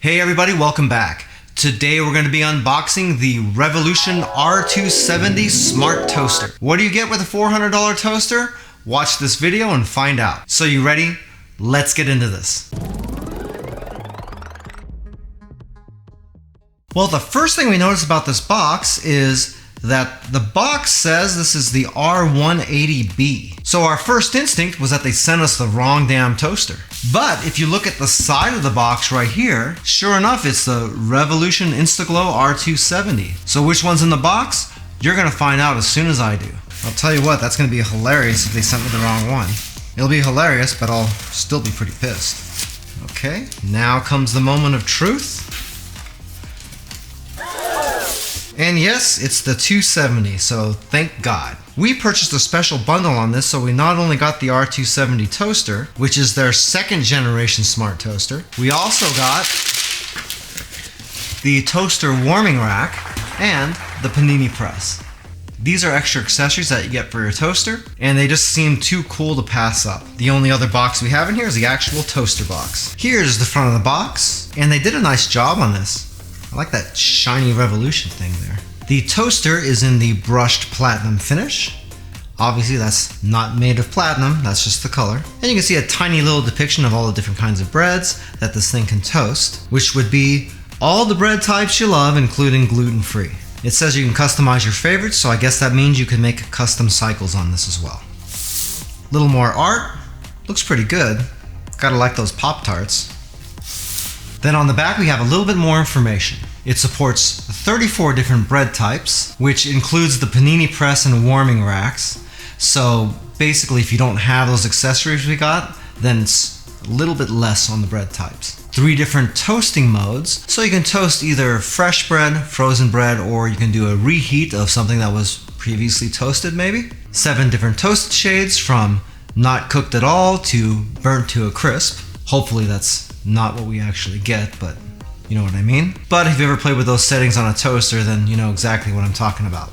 Hey everybody, welcome back. Today we're going to be unboxing the Revolution R270 Smart Toaster. What do you get with a $400 toaster? Watch this video and find out. So you ready? Let's get into this. Well, the first thing we notice about this box is that the box says this is the R180B. So our first instinct was that they sent us the wrong damn toaster. But if you look at the side of the box right here, sure enough, it's the Revolution Instaglow R270. So which one's in the box? You're gonna find out as soon as I do. I'll tell you what, that's gonna be hilarious if they sent me the wrong one. It'll be hilarious, but I'll still be pretty pissed. Okay, now comes the moment of truth. And yes, it's the 270, so thank God. We purchased a special bundle on this, so we not only got the R270 toaster, which is their second generation smart toaster, we also got the toaster warming rack and the Panini Press. These are extra accessories that you get for your toaster, and they just seem too cool to pass up. The only other box we have in here is the actual toaster box. Here's the front of the box, and they did a nice job on this. I like that shiny Revolution thing there. The toaster is in the brushed platinum finish. Obviously that's not made of platinum, that's just the color. And you can see a tiny little depiction of all the different kinds of breads that this thing can toast, which would be all the bread types you love, including gluten-free. It says you can customize your favorites, so I guess that means you can make custom cycles on this as well. A little more art, looks pretty good. Gotta like those Pop-Tarts. Then on the back we have a little bit more information. It supports 34 different bread types, which includes the Panini Press and warming racks. So basically if you don't have those accessories we got, then it's a little bit less on the bread types. 3 different toasting modes, so you can toast either fresh bread, frozen bread, or you can do a reheat of something that was previously toasted maybe. 7 different toast shades from not cooked at all to burnt to a crisp. Hopefully that's not what we actually get, but you know what I mean. But if you ever played with those settings on a toaster, then you know exactly what I'm talking about.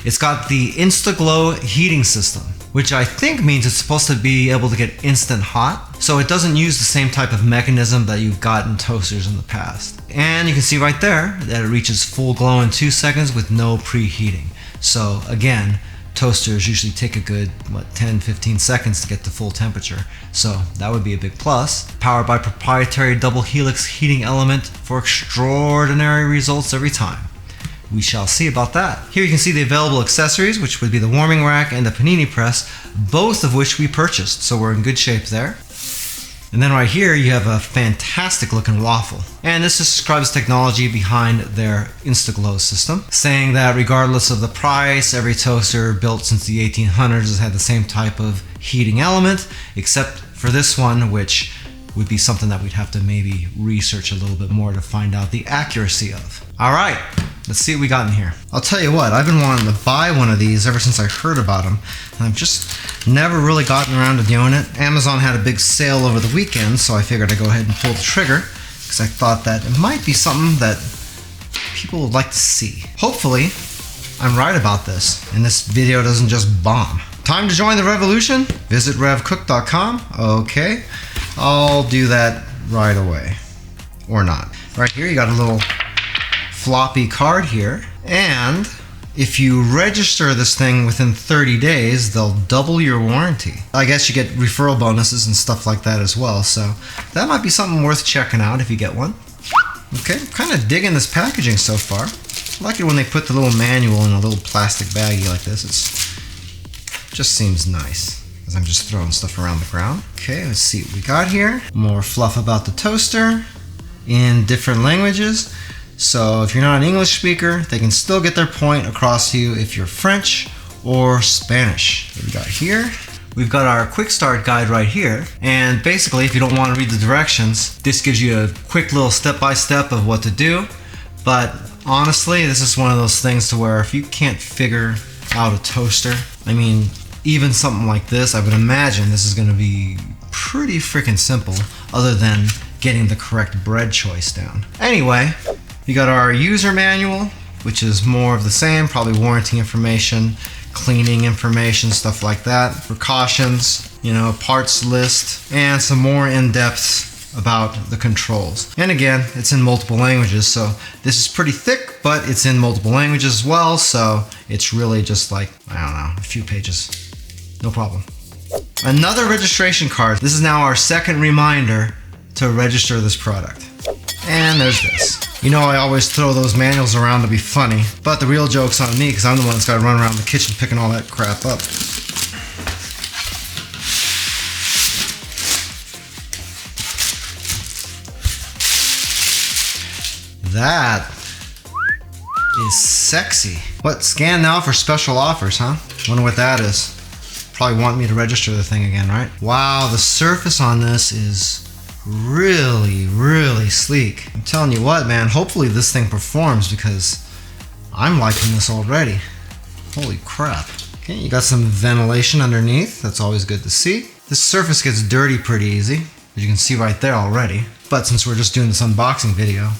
It's got the Instaglow heating system, which I think means it's supposed to be able to get instant hot, so it doesn't use the same type of mechanism that you've got in toasters in the past. And you can see right there that it reaches full glow in 2 seconds with no preheating. So again, toasters usually take a good 10-15 seconds to get to full temperature, so that would be a big plus. Powered by proprietary double helix heating element for extraordinary results every time. We shall see about that. Here you can see the available accessories, which would be the warming rack and the Panini Press, both of which we purchased, so we're in good shape there. And then right here you have a fantastic looking waffle. And this describes technology behind their Instaglow system, saying that regardless of the price, every toaster built since the 1800s has had the same type of heating element, except for this one, which would be something that we'd have to maybe research a little bit more to find out the accuracy of. Alright, let's see what we got in here. I'll tell you what, I've been wanting to buy one of these ever since I heard about them, and I've just never really gotten around to doing it. Amazon had a big sale over the weekend, so I figured I'd go ahead and pull the trigger, because I thought that it might be something that people would like to see. Hopefully, I'm right about this, and this video doesn't just bomb. Time to join the revolution? Visit revcook.com. Okay, I'll do that right away. Or not. Right here you got a little floppy card here, and if you register this thing within 30 days, they'll double your warranty. I guess you get referral bonuses and stuff like that as well, so that might be something worth checking out if you get one. Okay, I'm kind of digging this packaging so far. I like it when they put the little manual in a little plastic baggie like this. It just seems nice, as I'm just throwing stuff around the ground. Okay, let's see what we got here. More fluff about the toaster in different languages. So if you're not an English speaker, they can still get their point across to you if you're French or Spanish. What we got here? We've got our quick start guide right here. And basically, if you don't want to read the directions, this gives you a quick little step-by-step of what to do. But honestly, this is one of those things to where if you can't figure out a toaster, I mean, even something like this, I would imagine this is going to be pretty freaking simple, other than getting the correct bread choice down. Anyway, you got our user manual, which is more of the same, probably warranty information, cleaning information, stuff like that, precautions, you know, parts list, and some more in-depth about the controls. And again, it's in multiple languages, so this is pretty thick, but it's in multiple languages as well, so it's really just like, I don't know, a few pages. No problem. Another registration card. This is now our second reminder to register this product. And there's this. You know, I always throw those manuals around to be funny, but the real joke's on me because I'm the one that's got to run around the kitchen picking all that crap up. That is sexy. What? Scan now for special offers, huh? Wonder what that is. Probably want me to register the thing again, right? Wow, the surface on this is really, really sleek. I'm telling you what, man, hopefully this thing performs because I'm liking this already. Holy crap. Okay, you got some ventilation underneath. That's always good to see. This surface gets dirty pretty easy, as you can see right there already. But since we're just doing this unboxing video,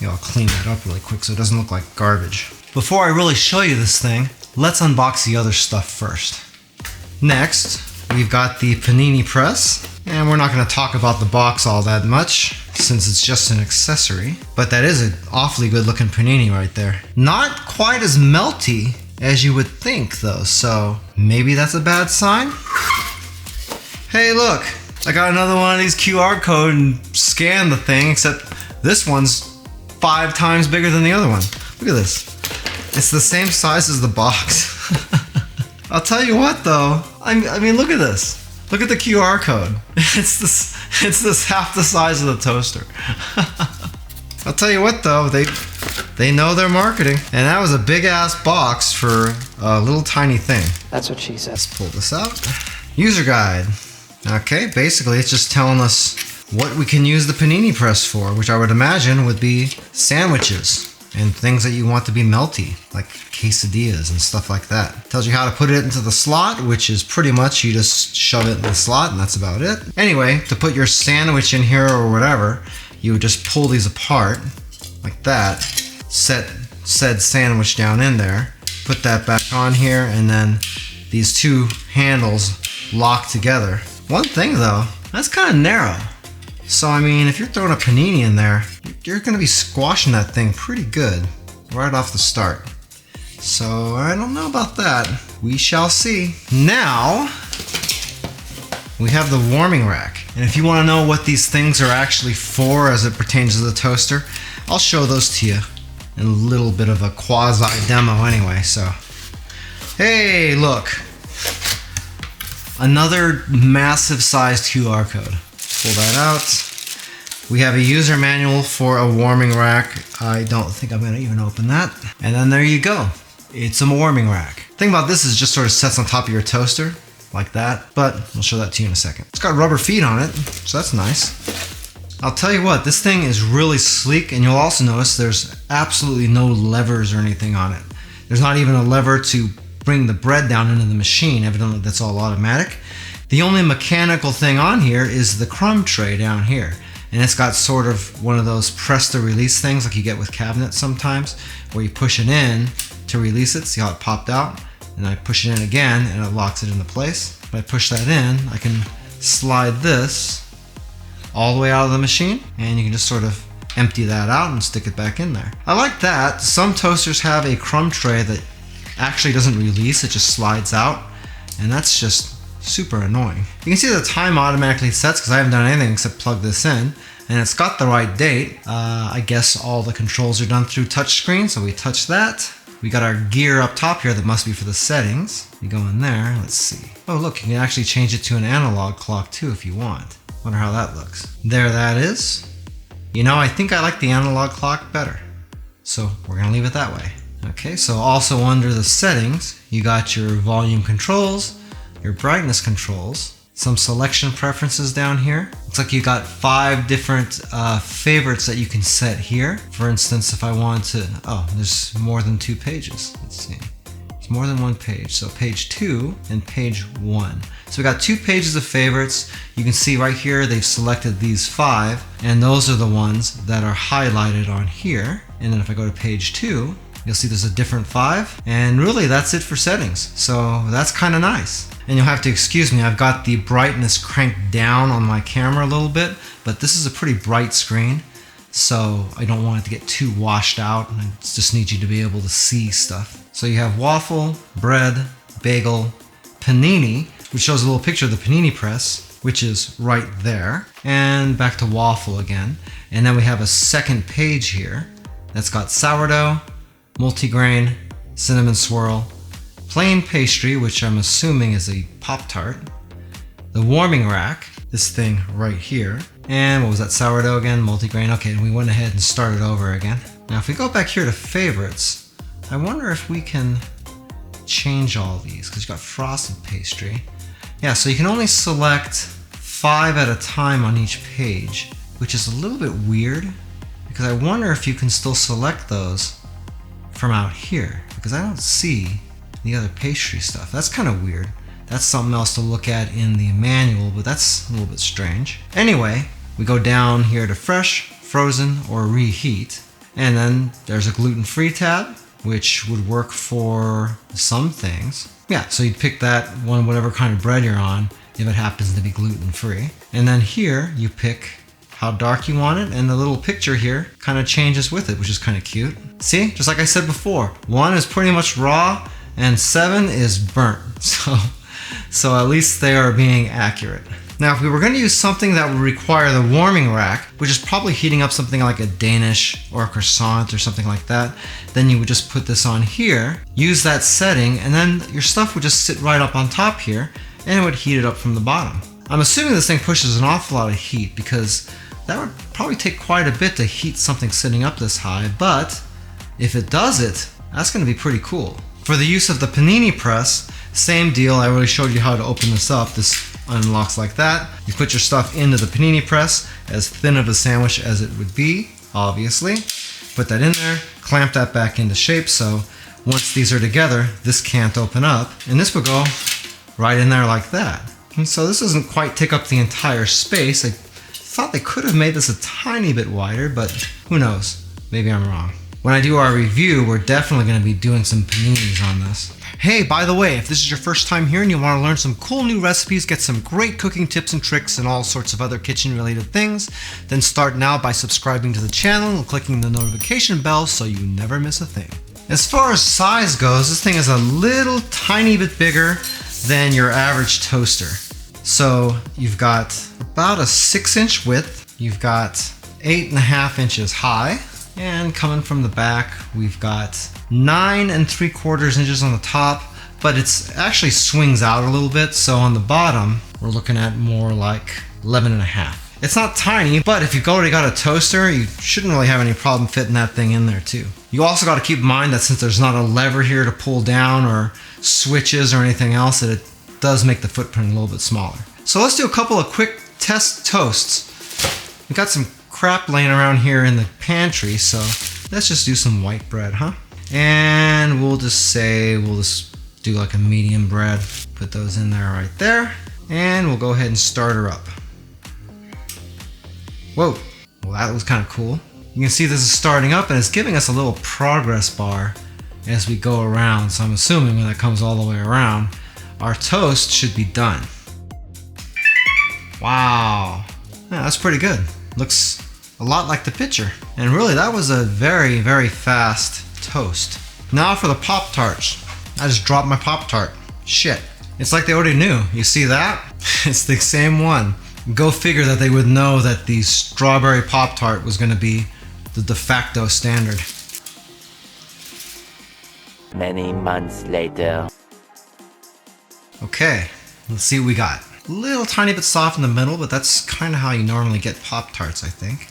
I'll clean that up really quick so it doesn't look like garbage. Before I really show you this thing, let's unbox the other stuff first. Next, we've got the Panini Press, and we're not going to talk about the box all that much since it's just an accessory, but that is an awfully good looking Panini right there. Not quite as melty as you would think though, so maybe that's a bad sign? Hey look, I got another one of these QR code and scan the thing, except this one's 5 times bigger than the other one. Look at this. It's the same size as the box. I'll tell you what though, I mean look at this. Look at the QR code. It's this half the size of the toaster. I'll tell you what though, they know their marketing. And that was a big ass box for a little tiny thing. That's what she says. Let's pull this out. User guide. Okay, basically it's just telling us what we can use the Panini Press for, which I would imagine would be sandwiches and things that you want to be melty, like quesadillas and stuff like that. Tells you how to put it into the slot, which is pretty much you just shove it in the slot and that's about it. Anyway, to put your sandwich in here or whatever, you would just pull these apart like that, set said sandwich down in there, put that back on here, and then these two handles lock together. One thing though, that's kind of narrow. So I mean, if you're throwing a panini in there, you're going to be squashing that thing pretty good right off the start. So I don't know about that. We shall see. Now, we have the warming rack. And if you want to know what these things are actually for as it pertains to the toaster, I'll show those to you in a little bit of a quasi demo anyway. So, hey, look. Another massive sized QR code. Pull that out. We have a user manual for a warming rack. I don't think I'm going to even open that. And then there you go. It's a warming rack. The thing about this is it just sort of sets on top of your toaster like that, but I'll show that to you in a second. It's got rubber feet on it, so that's nice. I'll tell you what, this thing is really sleek, and you'll also notice there's absolutely no levers or anything on it. There's not even a lever to bring the bread down into the machine. Evidently that's all automatic. The only mechanical thing on here is the crumb tray down here. And it's got sort of one of those press to release things like you get with cabinets sometimes, where you push it in to release it. See how it popped out? And I push it in again and it locks it into place. If I push that in, I can slide this all the way out of the machine, and you can just sort of empty that out and stick it back in there. I like that. Some toasters have a crumb tray that actually doesn't release, it just slides out, and that's just super annoying. You can see the time automatically sets because I haven't done anything except plug this in, and it's got the right date. I guess all the controls are done through touchscreen, so we touch that. We got our gear up top here that must be for the settings. You go in there, let's see. Oh look, you can actually change it to an analog clock too if you want. Wonder how that looks. There that is. You know, I think I like the analog clock better, so we're gonna leave it that way. Okay, so also under the settings, you got your volume controls, your brightness controls, some selection preferences down here. Looks like you got 5 different favorites that you can set here. For instance, if I want to, oh, there's more than 2 pages. Let's see. It's more than 1 page. So page 2 and page 1. So we got 2 pages of favorites. You can see right here, they've selected these 5, and those are the ones that are highlighted on here. And then if I go to page 2, you'll see there's a different 5. And really that's it for settings. So that's kind of nice. And you'll have to excuse me, I've got the brightness cranked down on my camera a little bit, but this is a pretty bright screen, so I don't want it to get too washed out, and I just need you to be able to see stuff. So you have waffle, bread, bagel, panini, which shows a little picture of the Panini Press, which is right there, and back to waffle again. And then we have a second page here that's got sourdough, multigrain, cinnamon swirl, plain pastry, which I'm assuming is a Pop-Tart, the warming rack, this thing right here, and what was that, sourdough again, multigrain. Okay, and we went ahead and started over again. Now if we go back here to favorites, I wonder if we can change all these, because you got frosted pastry. Yeah, so you can only select 5 at a time on each page, which is a little bit weird, because I wonder if you can still select those from out here, because I don't see the other pastry stuff. That's kind of weird. That's something else to look at in the manual, but that's a little bit strange. Anyway, we go down here to fresh, frozen, or reheat, and then there's a gluten-free tab, which would work for some things. Yeah, so you'd pick that one, whatever kind of bread you're on, if it happens to be gluten-free. And then here you pick how dark you want it, and the little picture here kind of changes with it, which is kind of cute. See, just like I said before, 1 is pretty much raw, and 7 is burnt. So at least they are being accurate. Now, if we were going to use something that would require the warming rack, which is probably heating up something like a Danish or a croissant or something like that, then you would just put this on here, use that setting, and then your stuff would just sit right up on top here, and it would heat it up from the bottom. I'm assuming this thing pushes an awful lot of heat, because that would probably take quite a bit to heat something sitting up this high, but if it does it, that's going to be pretty cool. For the use of the Panini Press, same deal. I already showed you how to open this up. This unlocks like that. You put your stuff into the Panini Press, as thin of a sandwich as it would be, obviously. Put that in there, clamp that back into shape, so once these are together, this can't open up, and this would go right in there like that. And so this doesn't quite take up the entire space. I thought they could have made this a tiny bit wider, but who knows? Maybe I'm wrong. When I do our review, we're definitely going to be doing some paninis on this. Hey, by the way, if this is your first time here and you want to learn some cool new recipes, get some great cooking tips and tricks and all sorts of other kitchen related things, then start now by subscribing to the channel and clicking the notification bell so you never miss a thing. As far as size goes, this thing is a little tiny bit bigger than your average toaster. So you've got about a 6-inch width, you've got 8.5 inches high, and coming from the back, we've got 9 3/4 inches on the top, but it's actually swings out a little bit. So on the bottom, we're looking at more like 11.5. It's not tiny, but if you've already got a toaster, you shouldn't really have any problem fitting that thing in there too. You also got to keep in mind that since there's not a lever here to pull down or switches or anything else, that it does make the footprint a little bit smaller. So let's do a couple of quick test toasts. We got some crap laying around here in the pantry, so let's just do some white bread, huh? And we'll just do like a medium bread. Put those in there right there, and we'll go ahead and start her up. Whoa, well that was kind of cool. You can see this is starting up and it's giving us a little progress bar as we go around, so I'm assuming when that comes all the way around, our toast should be done. Wow, yeah, that's pretty good. Looks a lot like the picture. And really, that was a very, very fast toast. Now for the Pop-Tarts. I just dropped my Pop-Tart. Shit. It's like they already knew. You see that? It's the same one. Go figure that they would know that the strawberry Pop-Tart was going to be the de facto standard. Many months later. Okay, let's see what we got. A little tiny bit soft in the middle, but that's kind of how you normally get Pop-Tarts, I think.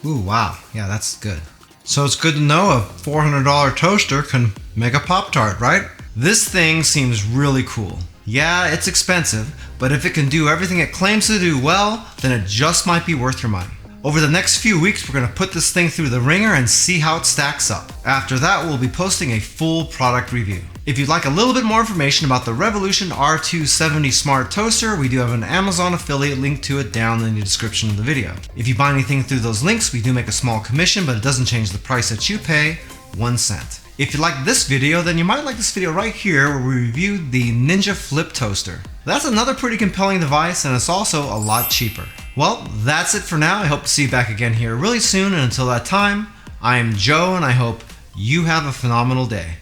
Ooh, wow. Yeah, that's good. So it's good to know a $400 toaster can make a Pop-Tart, right? This thing seems really cool. Yeah, it's expensive, but if it can do everything it claims to do well, then it just might be worth your money. Over the next few weeks, we're going to put this thing through the ringer and see how it stacks up. After that, we'll be posting a full product review. If you'd like a little bit more information about the Revolution R270 Smart Toaster, we do have an Amazon affiliate link to it down in the description of the video. If you buy anything through those links, we do make a small commission, but it doesn't change the price that you pay 1 cent. If you like this video, then you might like this video right here where we reviewed the Ninja Flip Toaster. That's another pretty compelling device, and it's also a lot cheaper. Well, that's it for now. I hope to see you back again here really soon, and until that time, I am Joe, and I hope you have a phenomenal day.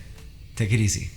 Take it easy.